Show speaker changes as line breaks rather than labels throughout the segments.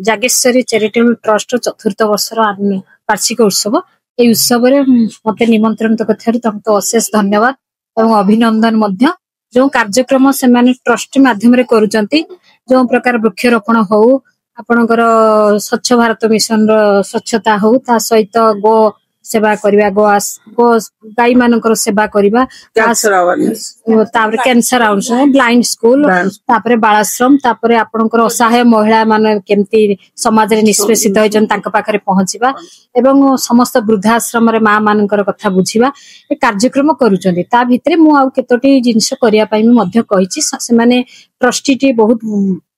Jageshwari charitable trust चतुर्थ वर्षर वार्षिक उत्सव ये उत्सव मत निमंत्रित कर अशेष धन्यवाद और अभिनंदन जो कार्यक्रम से ट्रस्ट माध्यम करुचंती जो प्रकार वृक्षरोपण हो आपणकर स्वच्छ भारत मिशन स्वच्छता हो ता सहित गो सेवा करवा गो गाई मानकर सेवा करवा कैंसर ब्लाइंड स्कूल बालाश्रम आपणकर असहाय महिला मान केमती समाज रे निष्पेषित होइजन तांका पाखरे पहुंचीबा एवं समस्त वृद्धाश्रम रे मां मानकर कथा बुझीबा ए कार्यक्रम करूचंदी ता भितरे मु आ केतोटी जिंस करिया पई मध्य कहिछि से माने ट्रस्टीटी बहुत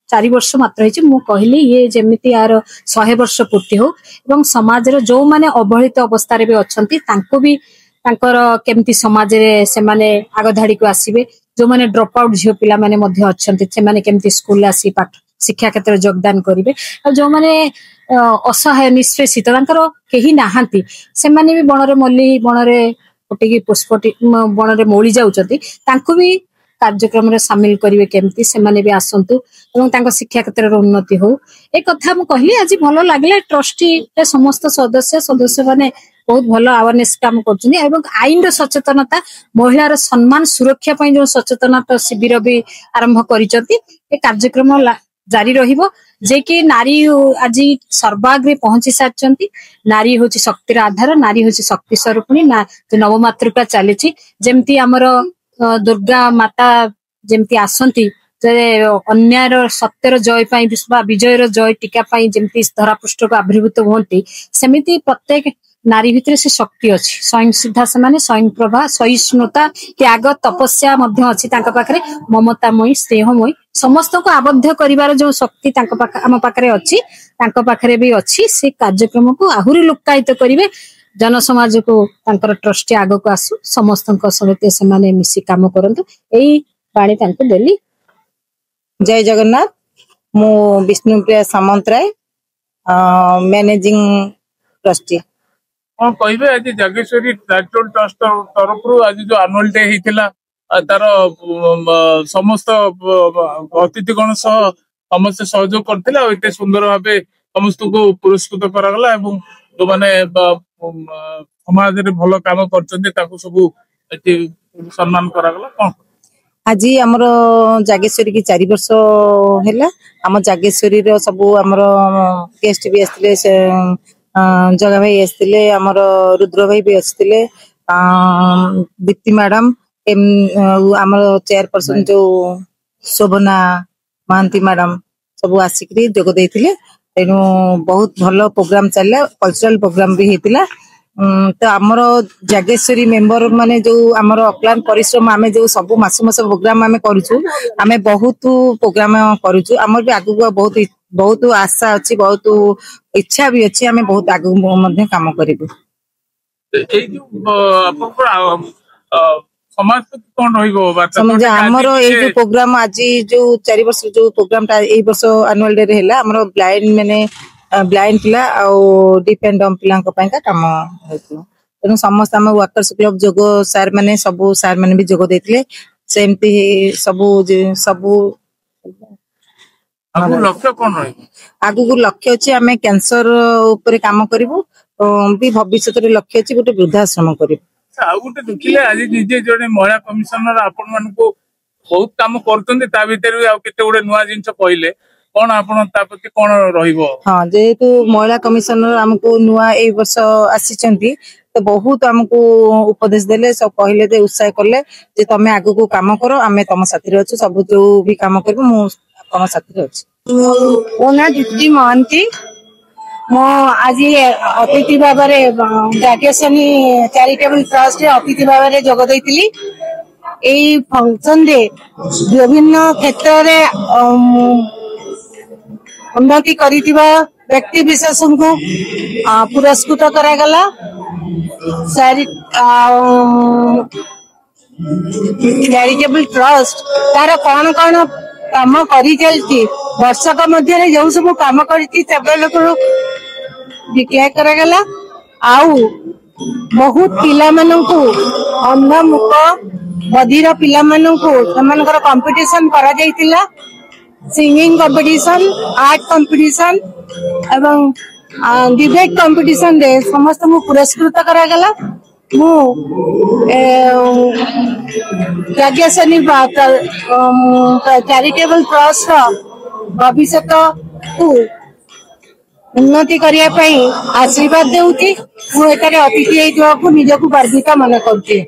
4 वर्ष मात्र कहली ये जमीती यार 100 वर्ष पूर्ति हो एवं समाज जो माने अवहेलित अवस्था रे भी अच्छंती तांको भी तांकर केमती समाज रे से माने आग धाड़ी को आसीबे जो माने ड्रॉप आउट झियो पिला माने मध्य अच्छंती से माने केमती स्कूल आसी पाठ शिक्षा क्षेत्र योगदान करिवे जो माने असहाय निष्पेषित तांकर केही नाहांती से माने भी बणरे मल्ली बणरे कोटिकी पुष्पटी बणरे मोळी जाउचंती तांको भी कार्यक्रम रे शामिल करिवे केमती से माने भी आसंतु एवं तांको शिक्षा क्षेत्र रे उन्नति हो ए कथा मु कहली आज भलो लागले ट्रस्टी रे समस्त सदस्य माने बहुत भलो अवेयरनेस काम करछनी एवं आईन रे सचेतनता महिला रे सम्मान सुरक्षा पई जो सचेतनता शिविर भी आरंभ करिसंती ए कार्यक्रम जारी रहिबो जे कि नारी आज सर्वाग्रे पहुंची सारचंती नारी होची शक्तिर आधार नारी होची शक्ति स्वरूपिणी ना नवमातृका चलीची जेमती हमर दुर्गा माता जेमती आसंती अन्यायर सत्यर जय पाई विजयर जय टीका पाई जेमती धरापृष्ठ को आविर्भूत होती सेमिति प्रत्येक नारी भितर से शक्ति अच्छी स्वयं सिद्धा से माने स्वयं प्रभा सहिष्णुता त्याग तपस्या मध्य अच्छी तांका पाखरे ममतामयी स्नेहमयी समस्त को आबद्ध करिवार जो शक्ति तांका पाख आम पाखरे अच्छी तांका पाखरे भी अच्छी से कार्यक्रम को आहुरी लुक्कायित करिवे जन समाज को तांकर ट्रस्टी आग को आसु समस्त सहित से माने मिसी काम करंतु एई बाणी तांको देली।
जय जगन्नाथ मु विष्णुप्रिया सामंतराय मैनेजिंग ट्रस्टी
कहबे आज जागेश्वरी चैरिटेबल ट्रस्ट तरफ आज जो एनुअल डे हेतिला तार समस्त अतिथिगण सह समस्त सहयोग करथिला और एते सुंदर भाबे समस्त को पुरस्कृत करागला एवं जो माने समाज रे भलो काम करचंदे ताको सब सम्मान करागला कोन
आज आमर जागेश्वरी की 4 वर्ष हैला आम जागेश्वरी रो सब आमर गेस्ट भी आस्तिले जगह भाई आस्तिले आमर रुद्र भाई भी आस्तिले दीप्ति मैडम आमर चेयरपर्सन जो शोभना महांती मैडम सब आसिक जोग देथिले तेणु बहुत भलो प्रोग्राम चलला कल्चरल प्रोग्राम भी हेतिला तो आमर जागेश्वरी मेंबर माने जो आमर अक्लान परिश्रम आमे जो सब मास प्रोग्राम आमे करूछु आमे बहुत प्रोग्राम करूछु आमर भी आगु बहुत बहुत आशा अछि बहुत इच्छा भी अछि आमे बहुत आगु मध्ये काम करिबु
ए जो आपन समाज कोन होइगो बात
समझ हमर ए जो प्रोग्राम आज जो 4 वर्ष जो प्रोग्राम ता ए वर्ष एनुअल डे रे हैला हमर ब्लाइंड माने ब्लाइंड पिला और डिफ एंड डम पिला काम होइतो तेनु समस्त हम वर्कर्स क्लब जोगो सर माने सब सर माने भी जोगो देथिले सेमती सब
आगु लक्ष्य कोन होय
आगु लक्ष्य अछि हमें कैंसर ऊपर काम करिवो भी भविष्य रे लक्ष्य अछि गोटे वृद्धाश्रम करिवो
आ गोटे देखिले आज निजे जने महिला कमिशनर आपन मान को बहुत काम करतंदे ता भीतर भी आ केते गोटे नुवा जिंस कहले कोन आपन ता प्रति कोन रहिबो
हां जेतु महिला कमिशनर हमको नुवा ए वर्ष आसीचंती तो बहुत हमको उपदेश देले सब कहले दे उत्साह करले जे तमे आगु को काम करो आमे तम साथी रे अछि सब जो भी काम करबो मु तम साथी रे अछि
ओना दीप्ति महंती मो आज अतिथि भाବରେ जागेश्वरी चैरिटेबल ट्रस्ट रे अतिथि भाବରେ जोग दैतिली एई फंक्शन रे विभिन्न क्षेत्र रे उन्नति करितिबा व्यक्ति विशेष को पुरस्कृत करा गला चैरिटेबल ट्रस्ट तार कौन कौन काम करी चलती वर्षक मध्य जो सब काम करती डिक्लेयर करा गला आउ बहुत पिला माननकु अंध मुख बधिर पिला माननकु हमनकर कंपटीशन करा जायतिला सिंगिंग कंपटीशन, आर्ट कंपटीशन एवं डिबेट कंपटीशन रे समस्त मु पुरस्कृत करा गला। मु राज्यसनी चैरिटेबल ट्रस्ट भविष्य को उन्नति करिया पई आशीर्वाद देउची। मु एटारे अतिथि हेतु निजକୁ गर्वित मन करची।